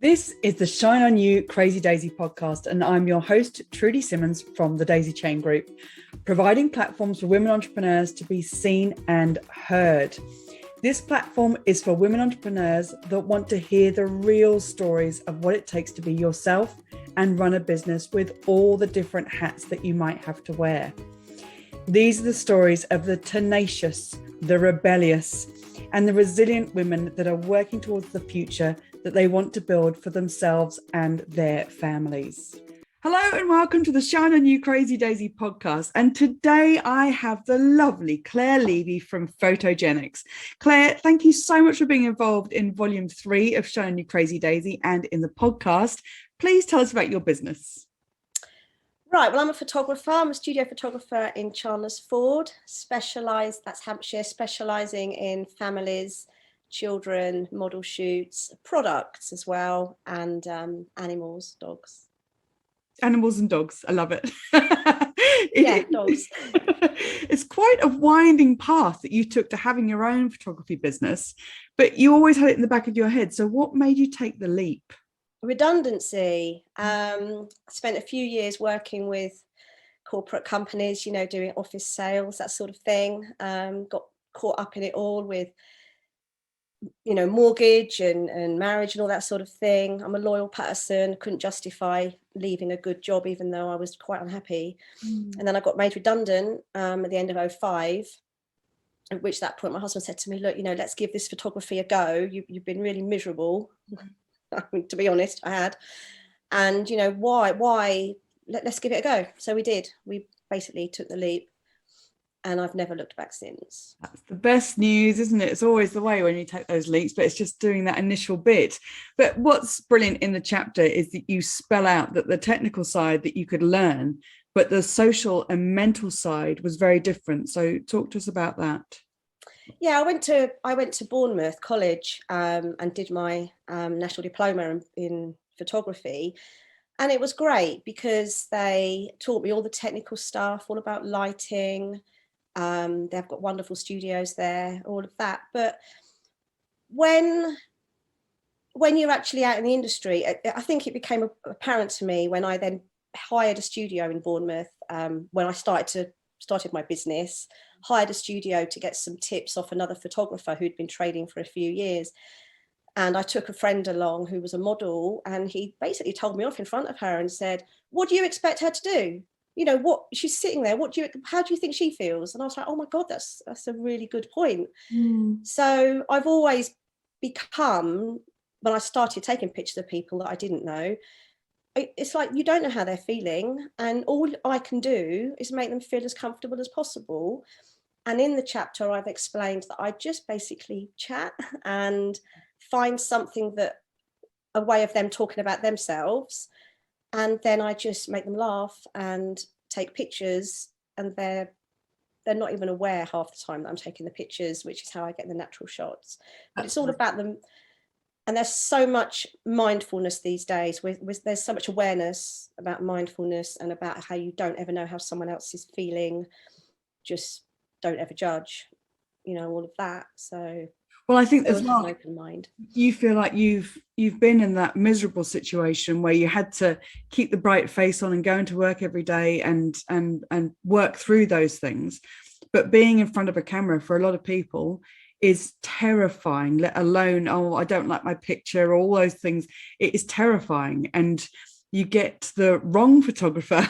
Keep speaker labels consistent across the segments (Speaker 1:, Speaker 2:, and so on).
Speaker 1: This is the Shine On You Crazy Daisy podcast, and I'm your host, Trudy Simmons from the Daisy Chain Group, providing platforms for women entrepreneurs to be seen and heard. This platform is for women entrepreneurs that want to hear the real stories of what it takes to be yourself and run a business with all the different hats that you might have to wear. These are the stories of the tenacious, the rebellious, and the resilient women that are working towards the future that they want to build for themselves and their families. Hello and welcome to the Shine On You Crazy Daisy podcast. And today I have the lovely Clare Levy from Photogenics. Clare, thank you so much for being involved in volume 3 of Shine On You Crazy Daisy and in the podcast. Please tell us about your business.
Speaker 2: Right, well, I'm a photographer. I'm a studio photographer in Chandlersford, that's Hampshire, specialising in families, children, model shoots, products as well, and animals, dogs.
Speaker 1: Animals and dogs, I love it.
Speaker 2: Dogs.
Speaker 1: It's quite a winding path that you took to having your own photography business, but you always had it in the back of your head. So what made you take the leap?
Speaker 2: Redundancy. I spent a few years working with corporate companies, doing office sales, that sort of thing. Got caught up in it all with, mortgage and marriage and all that sort of thing. I'm a loyal person, couldn't justify leaving a good job, even though I was quite unhappy. And then I got made redundant at the end of 2005. At which that point, my husband said to me, look, let's give this photography a go. You've been really miserable. To be honest, I had. And, why? Let's give it a go. So we did. We basically took the leap. And I've never looked back since.
Speaker 1: That's the best news, isn't it? It's always the way when you take those leaps, but it's just doing that initial bit. But what's brilliant in the chapter is that you spell out that the technical side that you could learn, but the social and mental side was very different. So talk to us about that.
Speaker 2: Yeah, I went to Bournemouth College and did my national diploma in photography. And it was great because they taught me all the technical stuff, all about lighting. They've got wonderful studios there, all of that. But when you're actually out in the industry, I think it became apparent to me when I then hired a studio in Bournemouth, when I started my business, hired a studio to get some tips off another photographer who'd been trading for a few years. And I took a friend along who was a model, and he basically told me off in front of her and said, what do you expect her to do? What she's sitting there, how do you think she feels? And I was like, oh my God, that's a really good point. So I've always become, when I started taking pictures of people that I didn't know, it's like, you don't know how they're feeling. And all I can do is make them feel as comfortable as possible. And in the chapter, I've explained that I just basically chat and find something a way of them talking about themselves. And then I just make them laugh and take pictures, and they're not even aware half the time that I'm taking the pictures, which is how I get the natural shots. But it's all about them. And there's so much mindfulness these days. There's so much awareness about mindfulness and about how you don't ever know how someone else is feeling. Just don't ever judge, all of that. So,
Speaker 1: well, I think as well,
Speaker 2: an open mind.
Speaker 1: You feel like you've been in that miserable situation where you had to keep the bright face on and go into work every day and work through those things. But being in front of a camera for a lot of people is terrifying, let alone, oh, I don't like my picture, all those things. It is terrifying. And you get the wrong photographer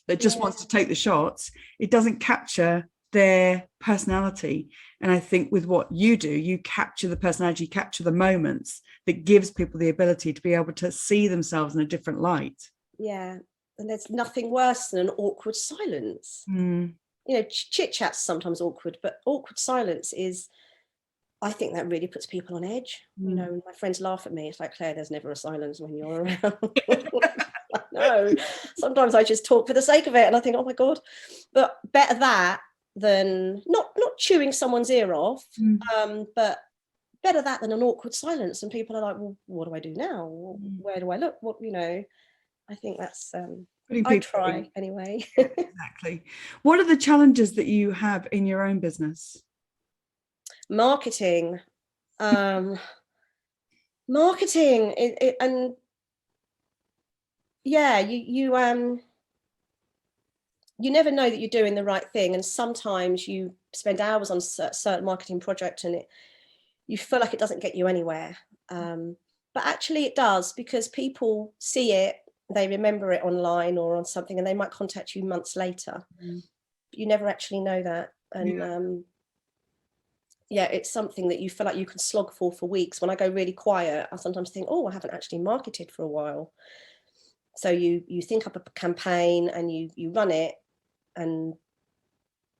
Speaker 1: that just wants to take the shots. It doesn't capture their personality. And I think with what you do, you capture the personality, you capture the moments that gives people the ability to be able to see themselves in a different light.
Speaker 2: Yeah. And there's nothing worse than an awkward silence. Chit chat's sometimes awkward, but awkward silence is, I think that really puts people on edge. My friends laugh at me. It's like, Claire, there's never a silence when you're around. No, sometimes I just talk for the sake of it, and I think, oh my God. But better that than not chewing someone's ear off, but better that than an awkward silence. And people are like, well, what do I do now? Where do I look? I think that's I try anyway.
Speaker 1: Exactly. What are the challenges that you have in your own business?
Speaker 2: Marketing. Marketing, and yeah, you never know that you're doing the right thing, and sometimes you spend hours on a certain marketing project and you feel like it doesn't get you anywhere, but actually it does, because people see it, they remember it online or on something, and they might contact you months later. But you never actually know that. And yeah, it's something that you feel like you can slog for weeks. When I go really quiet, I sometimes think, oh, I haven't actually marketed for a while. So you think up a campaign and you run it, and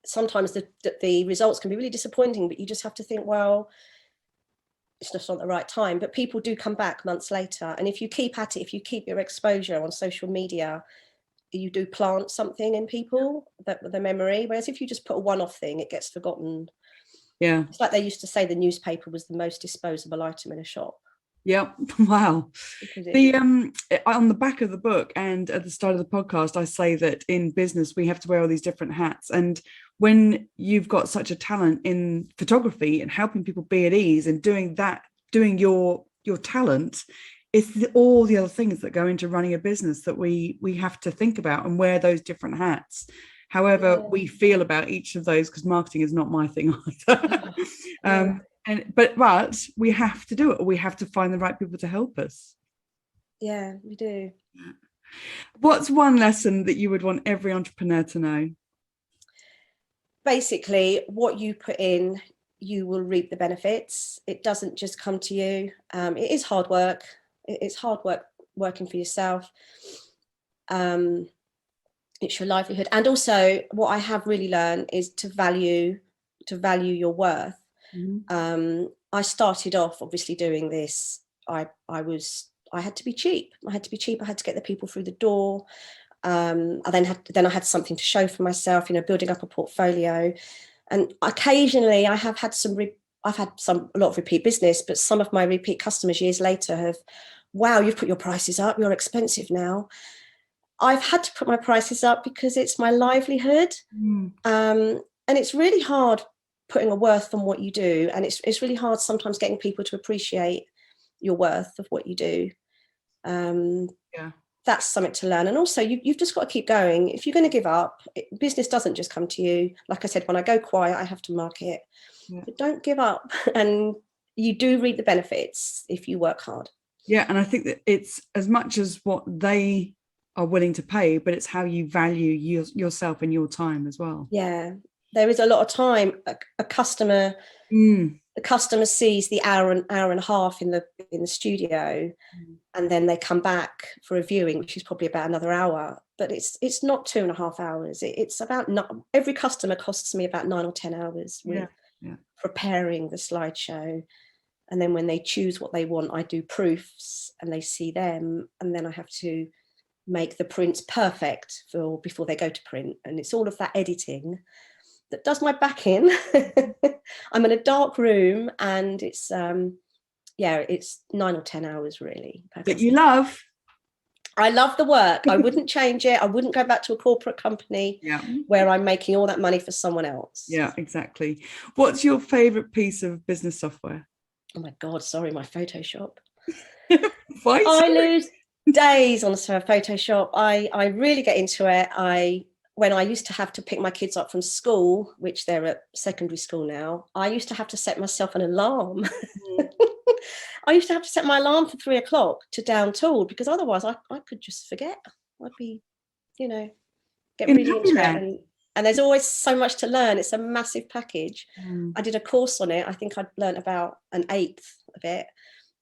Speaker 2: sometimes the results can be really disappointing, but you just have to think, well, it's just not the right time. But people do come back months later, and if you keep at it, if you keep your exposure on social media, you do plant something in people, that the memory. Whereas if you just put a one-off thing, it gets forgotten.
Speaker 1: Yeah.
Speaker 2: It's like they used to say the newspaper was the most disposable item in a shop.
Speaker 1: Yep. Wow.
Speaker 2: The
Speaker 1: on the back of the book and at the start of the podcast, I say that in business we have to wear all these different hats, and when you've got such a talent in photography and helping people be at ease and doing your talent, it's all the other things that go into running a business that we have to think about and wear those different hats. However we feel about each of those, because marketing is not my thing either. But we have to do it, or we have to find the right people to help us.
Speaker 2: Yeah, we do.
Speaker 1: What's one lesson that you would want every entrepreneur to know?
Speaker 2: Basically, what you put in, you will reap the benefits. It doesn't just come to you. It is hard work. It's hard work working for yourself. It's your livelihood. And also what I have really learned is to value your worth. I started off obviously doing this. I had to be cheap. I had to get the people through the door. I had something to show for myself, building up a portfolio. And occasionally I've had a lot of repeat business, but some of my repeat customers years later have, wow, you've put your prices up, you're expensive now. I've had to put my prices up because it's my livelihood. And it's really hard putting a worth on what you do. And it's really hard sometimes getting people to appreciate your worth of what you do. That's something to learn. And also you've just got to keep going. If you're going to give up, business doesn't just come to you. Like I said, when I go quiet, I have to market. But don't give up. And you do reap the benefits if you work hard.
Speaker 1: Yeah. And I think that it's as much as what they are willing to pay, but it's how you value yourself and your time as well.
Speaker 2: Yeah, there is a lot of time. A customer, the customer sees the hour and a half in the studio, and then they come back for a viewing, which is probably about another hour. But it's not 2.5 hours. It's about every customer costs me about 9 or 10 hours with preparing the slideshow. And then when they choose what they want, I do proofs and they see them, and then I have to make the prints perfect before they go to print. And it's all of that editing that does my back in. I'm in a dark room, and it's 9 or 10 hours really.
Speaker 1: That you love.
Speaker 2: I love the work. I wouldn't change it. I wouldn't go back to a corporate company where I'm making all that money for someone else.
Speaker 1: Yeah, exactly. What's your favorite piece of business software?
Speaker 2: Oh my God, sorry, my Photoshop.
Speaker 1: I
Speaker 2: lose days on Photoshop. I really get into it. When I used to have to pick my kids up from school, which they're at secondary school now, I used to have to set myself an alarm. I used to have to set my alarm for 3 o'clock to down tool, because otherwise I could just forget. I'd be, get really into it. And there's always so much to learn. It's a massive package. I did a course on it. I think I'd learned about 1/8 of it.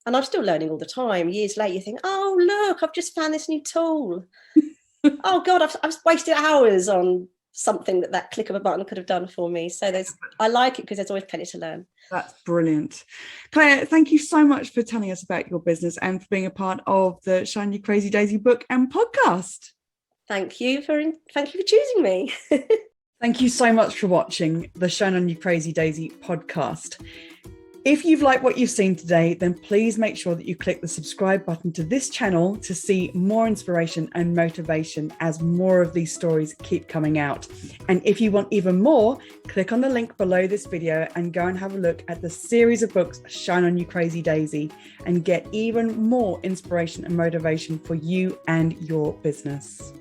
Speaker 2: And I'm still learning all the time. Years later, you think, oh, look, I've just found this new tool. Oh, God, I've wasted hours on something that click of a button could have done for me. So I like it because there's always plenty to learn. That's
Speaker 1: brilliant. Claire, thank you so much for telling us about your business and for being a part of the Shine You Crazy Daisy book and podcast.
Speaker 2: Thank you for choosing me.
Speaker 1: Thank you so much for watching the Shine On You Crazy Daisy podcast. If you've liked what you've seen today, then please make sure that you click the subscribe button to this channel to see more inspiration and motivation as more of these stories keep coming out. And if you want even more, click on the link below this video and go and have a look at the series of books Shine On You Crazy Daisy and get even more inspiration and motivation for you and your business.